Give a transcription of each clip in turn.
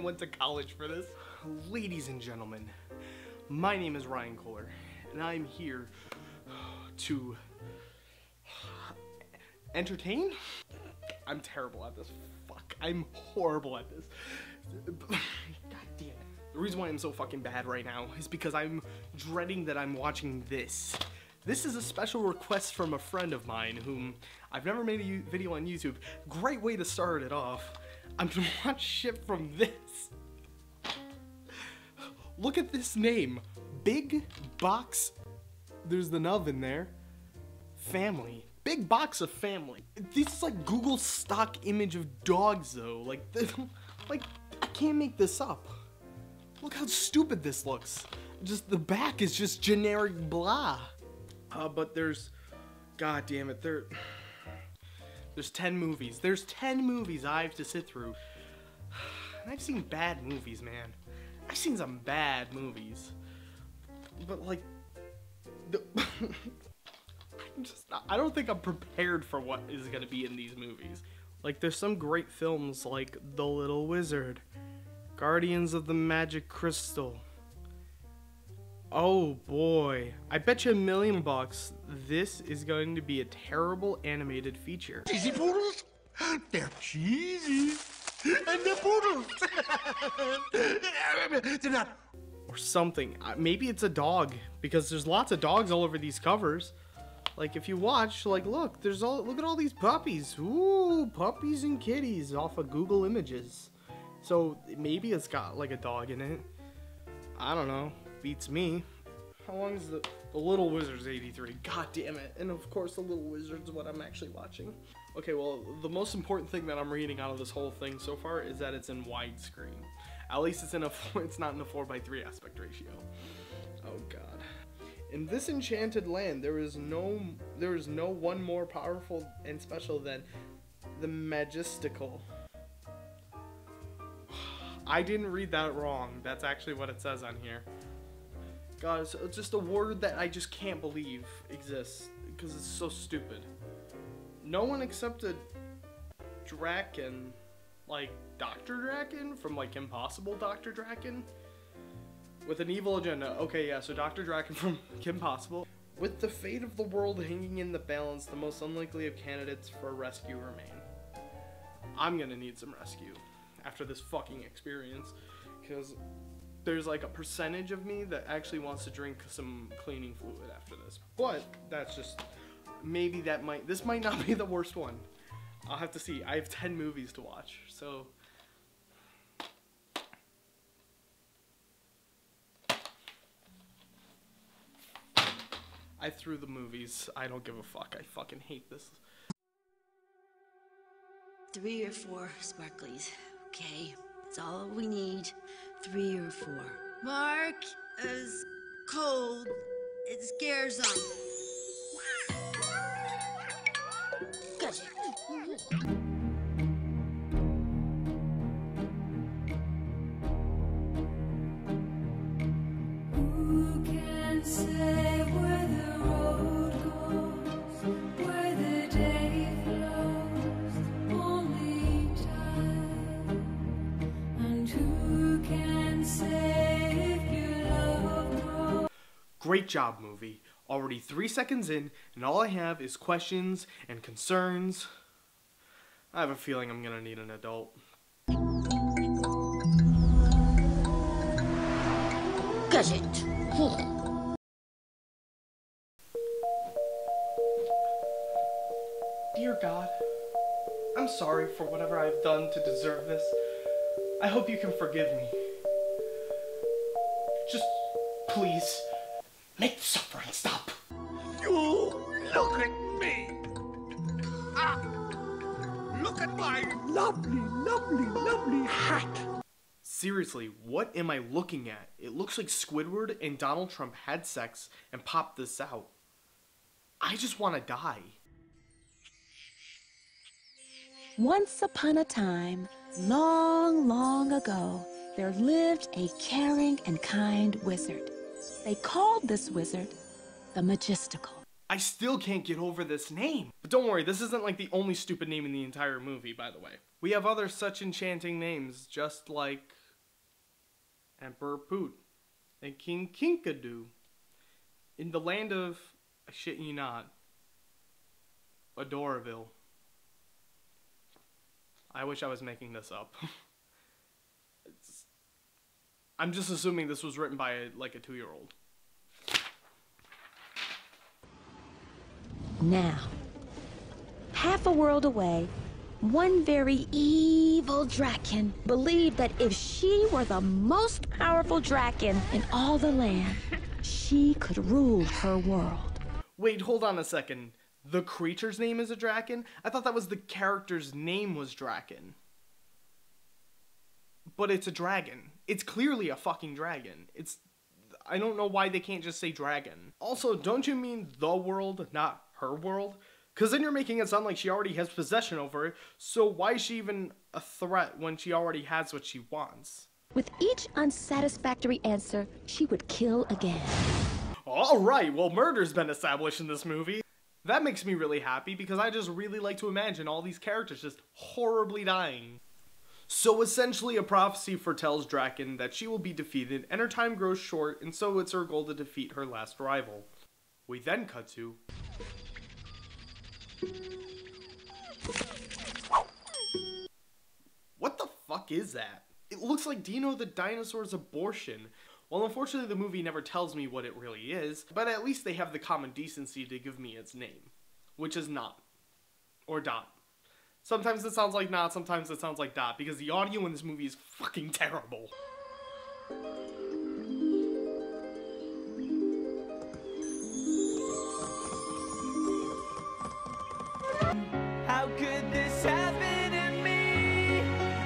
went to college for this. Ladies and gentlemen, my name is Ryan Kohler, and I'm here to entertain? I'm terrible at this. Fuck, I'm horrible at this. God damn it. The reason why I'm so fucking bad right now is because I'm dreading that I'm watching this. This is a special request from a friend of mine whom I've never made a video on YouTube. Great way to start it off. I'm gonna watch shit from this. Look at this name. Big Box. There's the nub in there. Family. Big Box of Family. This is like Google's stock image of dogs though. Like I can't make this up. Look how stupid this looks. Just the back is just generic blah. But there's, god damn it, there's 10 movies. There's 10 movies I have to sit through. And I've seen bad movies, man. I've seen some bad movies. But like, I don't think I'm prepared for what is gonna be in these movies. Like, there's some great films like The Little Wizard, Guardians of the Magic Crystal. Oh boy, I bet you $1 million this is going to be a terrible animated feature. Cheesy poodles? They're cheesy. And they're poodles. They're not. Or something. Maybe it's a dog, because there's lots of dogs all over these covers. Like, if you watch, like, look at all these puppies. Ooh, puppies and kitties off of Google Images. So maybe it's got like a dog in it. I don't know. Beats me. How long is the Little Wizard's 83? God damn it. And of course the Little Wizard's what I'm actually watching. Okay, well, the most important thing that I'm reading out of this whole thing so far is that it's in widescreen. At least it's not in a 4:3 aspect ratio. Oh god. In this enchanted land, there is no one more powerful and special than the Magistical. I didn't read that wrong. That's actually what it says on here. God, it's just a word that I just can't believe exists because it's so stupid. No one accepted Draken, like Dr. Draken from like Impossible Dr. Draken with an evil agenda. Okay, yeah, so Dr. Draken from Kim Possible. With the fate of the world hanging in the balance, the most unlikely of candidates for rescue remain. I'm gonna need some rescue after this fucking experience, because there's like a percentage of me that actually wants to drink some cleaning fluid after this. But that's just, maybe this might not be the worst one. I'll have to see. I have 10 movies to watch, so. I threw the movies. I don't give a fuck. I fucking hate this. 3 or 4 sparklies, okay? That's all we need. 3 or 4. Mark is cold. It scares him. Gotcha. Who can say where the road goes, where the day flows, only time? And who can say if your love grows? Great job, movie. Already 3 seconds in, and all I have is questions and concerns. I have a feeling I'm gonna need an adult. Gadget. Dear God, I'm sorry for whatever I've done to deserve this. I hope you can forgive me. Just, please, make the suffering stop. You look at me. Ah, look at my lovely, lovely, lovely hat. Seriously, what am I looking at? It looks like Squidward and Donald Trump had sex and popped this out. I just want to die. Once upon a time, long, long ago, there lived a caring and kind wizard. They called this wizard the Magistical. I still can't get over this name. But don't worry, this isn't like the only stupid name in the entire movie, by the way. We have other such enchanting names, just like Emperor Poot, and King Kinkajou. In the land of, I shit you not, Adoraville. I wish I was making this up. I'm just assuming this was written by a 2-year-old. Now, half a world away, one very evil Draken believed that if she were the most powerful Draken in all the land, she could rule her world. Wait, hold on a second. The creature's name is a Draken? I thought that was the character's name was Draken. But it's a dragon. It's clearly a fucking dragon. I don't know why they can't just say dragon. Also, don't you mean the world, not her world? Because then you're making it sound like she already has possession over it, so why is she even a threat when she already has what she wants? With each unsatisfactory answer, she would kill again. Alright, well, murder's been established in this movie. That makes me really happy because I just really like to imagine all these characters just horribly dying. So essentially a prophecy foretells Draken that she will be defeated and her time grows short, and so it's her goal to defeat her last rival. We then cut to... What the fuck is that? It looks like Dino the dinosaur's abortion. Well, unfortunately the movie never tells me what it really is, but at least they have the common decency to give me its name. Which is Not. Or Dot. Sometimes it sounds like Not, sometimes it sounds like Dot, because the audio in this movie is fucking terrible. How could this happen to me?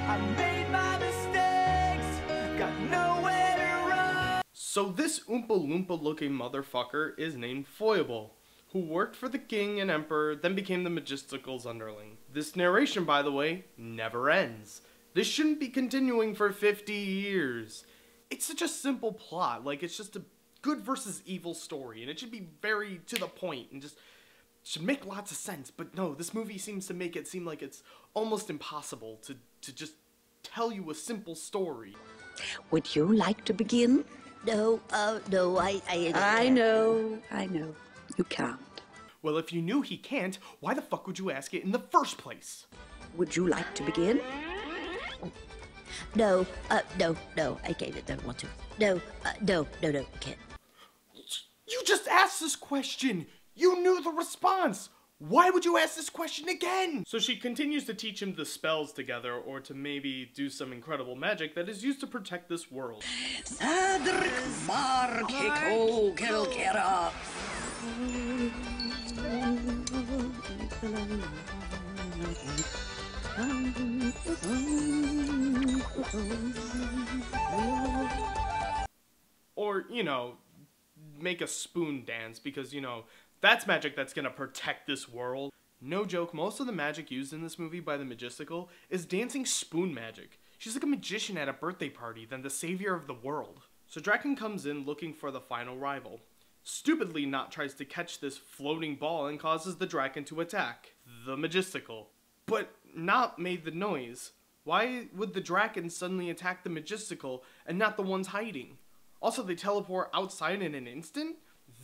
I made my mistakes, got nowhere to run. So this Oompa Loompa looking motherfucker is named Foible, who worked for the king and emperor, then became the Magistical's underling. This narration, by the way, never ends. This shouldn't be continuing for 50 years. It's such a simple plot, like it's just a good versus evil story, and it should be very to the point and just should make lots of sense. But no, this movie seems to make it seem like it's almost impossible to just tell you a simple story. Would you like to begin? No, no, I know. You can't. Well, if you knew he can't, why the fuck would you ask it in the first place? Would you like to begin? No, I don't want to. No, no, can't. You just asked this question! You knew the response! Why would you ask this question again? So she continues to teach him the spells together, or to maybe do some incredible magic that is used to protect this world. Or, you know, make a spoon dance, because, you know, that's magic that's gonna protect this world. No joke, most of the magic used in this movie by the Magistical is dancing spoon magic. She's like a magician at a birthday party, then the savior of the world. So Draken comes in looking for the final rival. Stupidly, Not tries to catch this floating ball and causes the Draken to attack the Magistical. But Not made the noise. Why would the Draken suddenly attack the Magistical and not the ones hiding? Also, they teleport outside in an instant?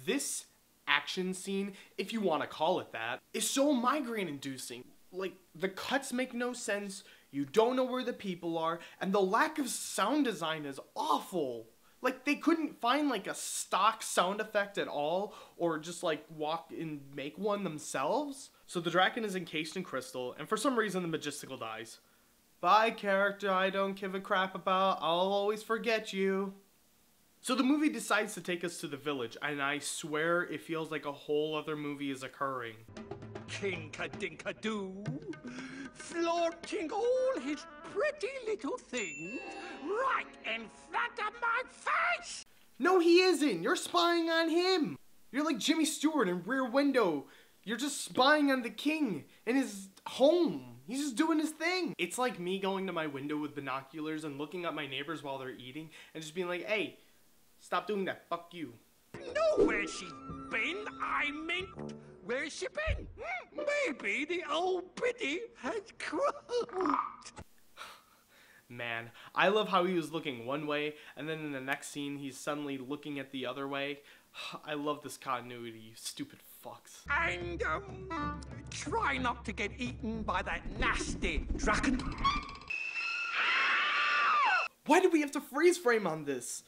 This action scene, if you want to call it that, is so migraine-inducing. Like, the cuts make no sense, you don't know where the people are, and the lack of sound design is awful. Like, they couldn't find, like, a stock sound effect at all, or just, like, walk and make one themselves. So the Draken is encased in crystal, and for some reason the Magistical dies. Bye, character I don't give a crap about, I'll always forget you. So the movie decides to take us to the village, and I swear it feels like a whole other movie is occurring. Kinkadinkadoo, flaunting all his pretty little things right in front of my face! No, he isn't! You're spying on him! You're like Jimmy Stewart in Rear Window. You're just spying on the king in his home. He's just doing his thing. It's like me going to my window with binoculars and looking at my neighbors while they're eating and just being like, hey, stop doing that, fuck you. Know where she's been, I meant. Where's she been? Maybe the old biddy has croaked. Man, I love how he was looking one way, and then in the next scene, he's suddenly looking at the other way. I love this continuity, you stupid fucks. And, try not to get eaten by that nasty dragon. Why do we have to freeze frame on this?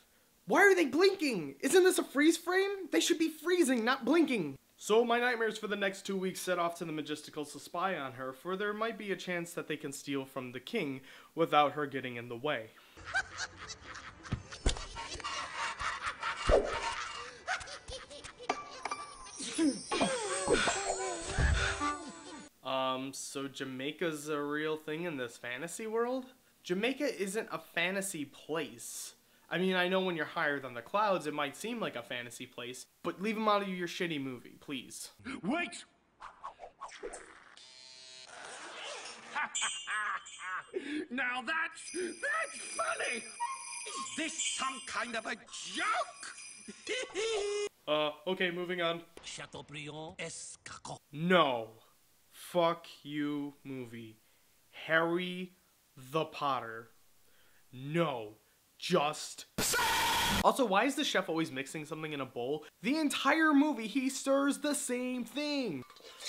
Why are they blinking? Isn't this a freeze frame? They should be freezing, not blinking. So my nightmares for the next 2 weeks set off to the Magisticals to spy on her, for there might be a chance that they can steal from the king without her getting in the way. So Jamaica's a real thing in this fantasy world? Jamaica isn't a fantasy place. I mean, I know when you're higher than the clouds, it might seem like a fantasy place, but leave them out of your shitty movie, please. Wait! Now that's funny! Is this some kind of a joke? Okay, moving on. Chateaubriand escargot. No. Fuck you, movie. Harry the Potter. No. Just... Also, why is the chef always mixing something in a bowl? The entire movie, he stirs the same thing.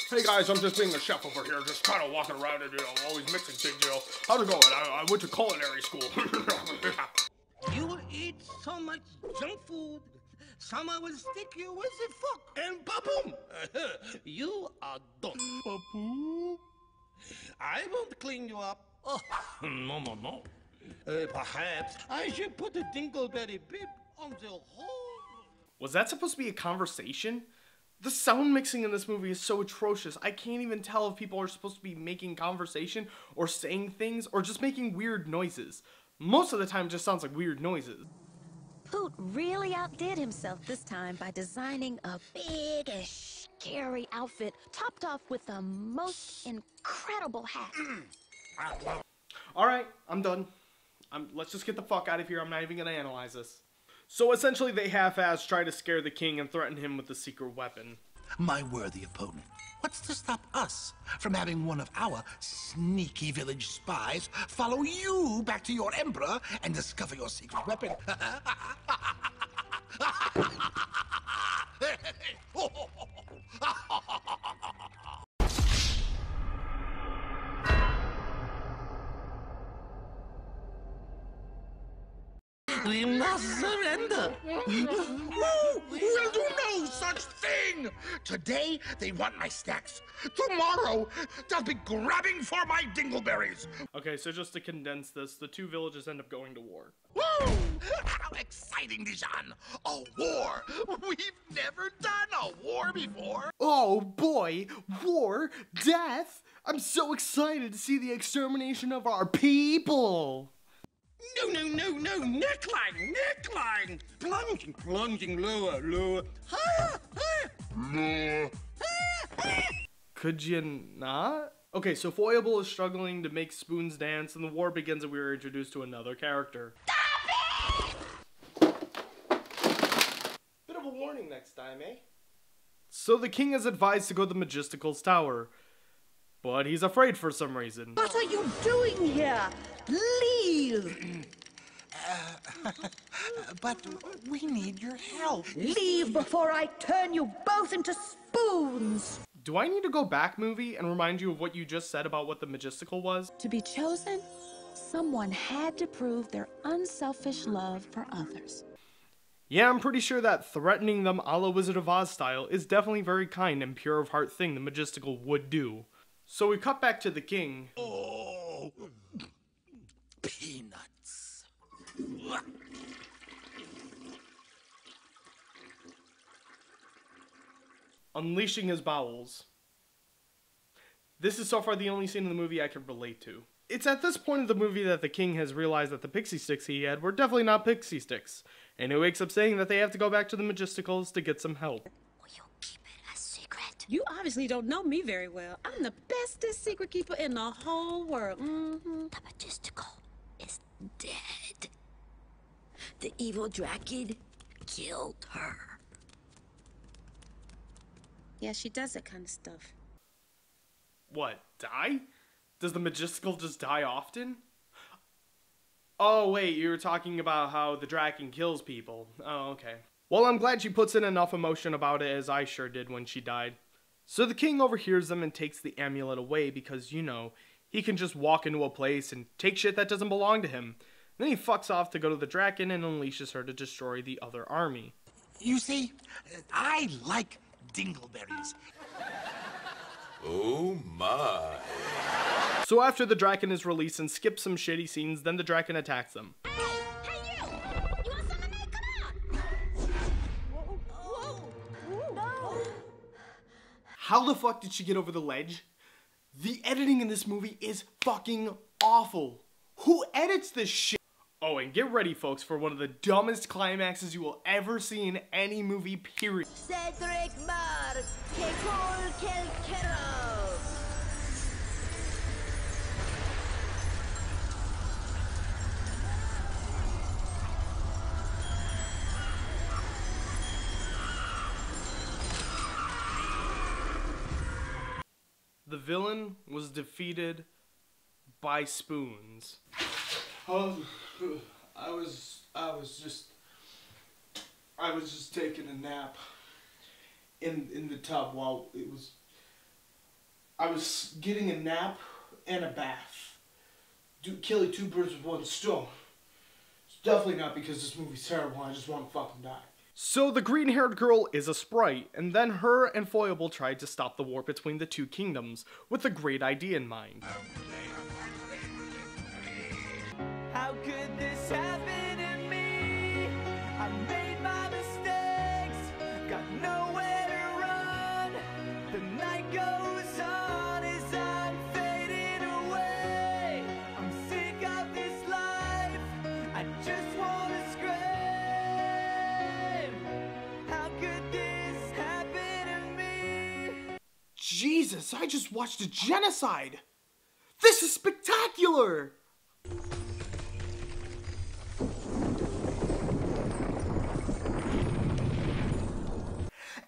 Hey guys, I'm just being a chef over here, just kind of walking around and, always mixing things, How's it going? I went to culinary school. You will eat so much junk food, someone will stick you with a fork, and ba-boom! You are done. Ba-boom? I won't clean you up. Oh, no. Perhaps I should put a dingleberry bib on the whole. Was that supposed to be a conversation? The sound mixing in this movie is so atrocious. I can't even tell if people are supposed to be making conversation or saying things or just making weird noises. Most of the time it just sounds like weird noises. Poot really outdid himself this time by designing a big and scary outfit topped off with the most incredible hat. Alright, I'm done. Let's just get the fuck out of here. I'm not even gonna analyze this. So essentially they half-assed try to scare the king and threaten him with a secret weapon. My worthy opponent, what's to stop us from having one of our sneaky village spies follow you back to your emperor and discover your secret weapon? We must surrender. We'll do no such thing! Today, they want my stacks. Tomorrow, they'll be grabbing for my dingleberries. Okay, so just to condense this, the two villages end up going to war. Woo! How exciting, Dijon! A war! We've never done a war before! Oh boy! War! Death! I'm so excited to see the extermination of our people! No, neckline! Plunging, lower. Higher. Could you not? Okay, so Foible is struggling to make spoons dance, and the war begins and we are introduced to another character. Bit of a warning next time, eh? So the king is advised to go to the Magistical's tower, but he's afraid for some reason. What are you doing here? Leave! But we need your help. Leave before I turn you both into spoons! Do I need to go back, movie, and remind you of what you just said about what the Magistical was? To be chosen, someone had to prove their unselfish love for others. Yeah, I'm pretty sure that threatening them a la Wizard of Oz style is definitely very kind and pure of heart thing the Magistical would do. So we cut back to the king. Oh, peanuts. Unleashing his bowels. This is so far the only scene in the movie I can relate to. It's at this point of the movie that the king has realized that the pixie sticks he had were definitely not pixie sticks, and he wakes up saying that they have to go back to the Magisticals to get some help. Will you keep it a secret? You obviously don't know me very well. I'm the bestest secret keeper in the whole world. The Magistical is dead. The evil dragon killed her. Yeah, she does that kind of stuff. What, die? Does the Magistical just die often? Oh wait, you were talking about how the dragon kills people. Oh, okay. Well, I'm glad she puts in enough emotion about it, as I sure did when she died. So the king overhears them and takes the amulet away because, you know, he can just walk into a place and take shit that doesn't belong to him. Then he fucks off to go to the dragon and unleashes her to destroy the other army. You see, I like dingleberries. Oh my. So after the dragon is released and skips some shitty scenes, then the dragon attacks them. Hey, you! You want some of me? Come on! Whoa! No! How the fuck did she get over the ledge? The editing in this movie is fucking awful. Who edits this shit? Oh, and get ready, folks, for one of the dumbest climaxes you will ever see in any movie, period. Cedric Mark, que cool quelquero. The villain was defeated by spoons. I was just taking a nap in the tub while I was getting a nap and a bath. Killing two birds with one stone. It's definitely not because this movie's terrible. I just want to fucking die. So the green-haired girl is a sprite, and then her and Foible tried to stop the war between the two kingdoms with a great idea in mind. How could this happen to me? I made my mistakes, got nowhere to run. The night goes on as I'm fading away. I'm sick of this life, I just wanna scream. How could this happen to me? Jesus, I just watched a genocide! This is spectacular!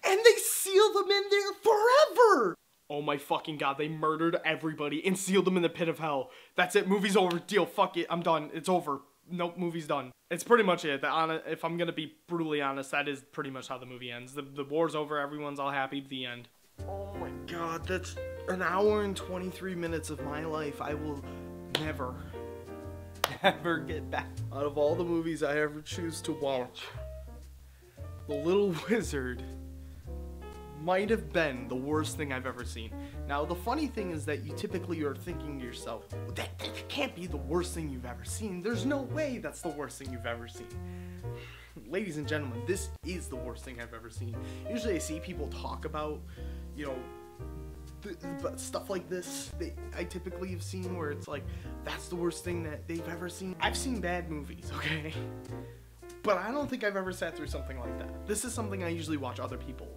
And they seal them in there forever! Oh my fucking god, they murdered everybody and sealed them in the pit of hell. That's it, movie's over, deal, fuck it, I'm done, it's over. Nope, movie's done. It's pretty much it. If I'm gonna be brutally honest, that is pretty much how the movie ends. The war's over, everyone's all happy, the end. Oh my god, that's an hour and 23 minutes of my life I will never get back. Out of all the movies I ever choose to watch, The Little Wizard might have been the worst thing I've ever seen. Now, the funny thing is that you typically are thinking to yourself, that can't be the worst thing you've ever seen. There's no way that's the worst thing you've ever seen. Ladies and gentlemen, this is the worst thing I've ever seen. Usually I see people talk about, you know, stuff like this I typically have seen where it's like, that's the worst thing that they've ever seen. I've seen bad movies, okay? But I don't think I've ever sat through something like that. This is something I usually watch other people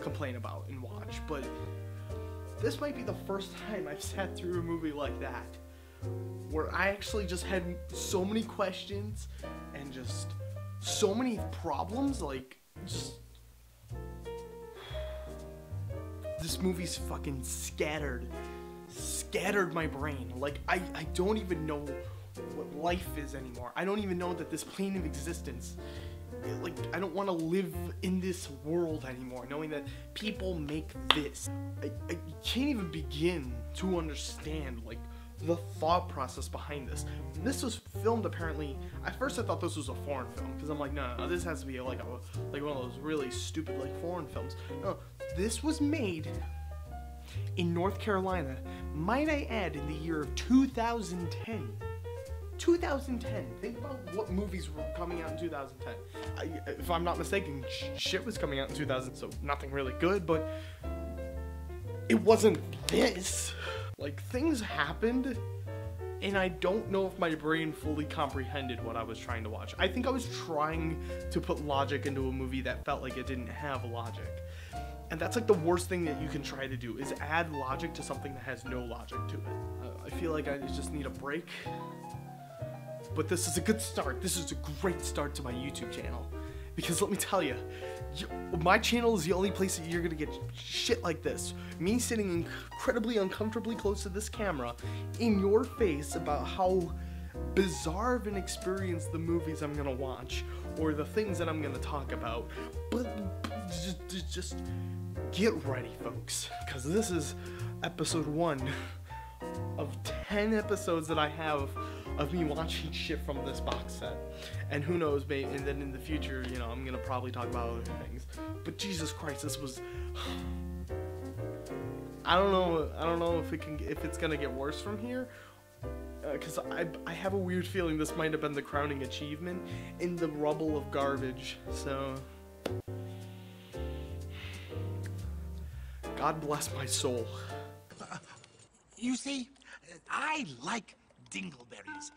complain about and watch, but this might be the first time I've sat through a movie like that, where I actually just had so many questions and just so many problems, like, just... This movie's fucking scattered my brain. Like, I don't even know what life is anymore. I don't even know that this plane of existence, like, I don't want to live in this world anymore, knowing that people make this. I can't even begin to understand, like, the thought process behind this. This was filmed apparently, at first I thought this was a foreign film, because I'm like, no, this has to be like one of those really stupid, like, foreign films. No, this was made in North Carolina, might I add, in the year of 2010. 2010. Think about what movies were coming out in 2010. If I'm not mistaken, shit was coming out in 2000, so nothing really good, but it wasn't this. Like, things happened, and I don't know if my brain fully comprehended what I was trying to watch. I think I was trying to put logic into a movie that felt like it didn't have logic. And that's like the worst thing that you can try to do, is add logic to something that has no logic to it. I feel like I just need a break. But this is a good start. This is a great start to my YouTube channel. Because let me tell you, my channel is the only place that you're gonna get shit like this. Me sitting incredibly uncomfortably close to this camera in your face about how bizarre of an experience the movies I'm gonna watch or the things that I'm gonna talk about. But just get ready, folks, because this is episode 1 of 10 episodes that I have of me watching shit from this box set. And who knows, maybe, and then in the future, you know, I'm gonna probably talk about other things. But Jesus Christ, this was... I don't know if it's gonna get worse from here, because I have a weird feeling this might have been the crowning achievement in the rubble of garbage. So God bless my soul. You see, I like dingleberries.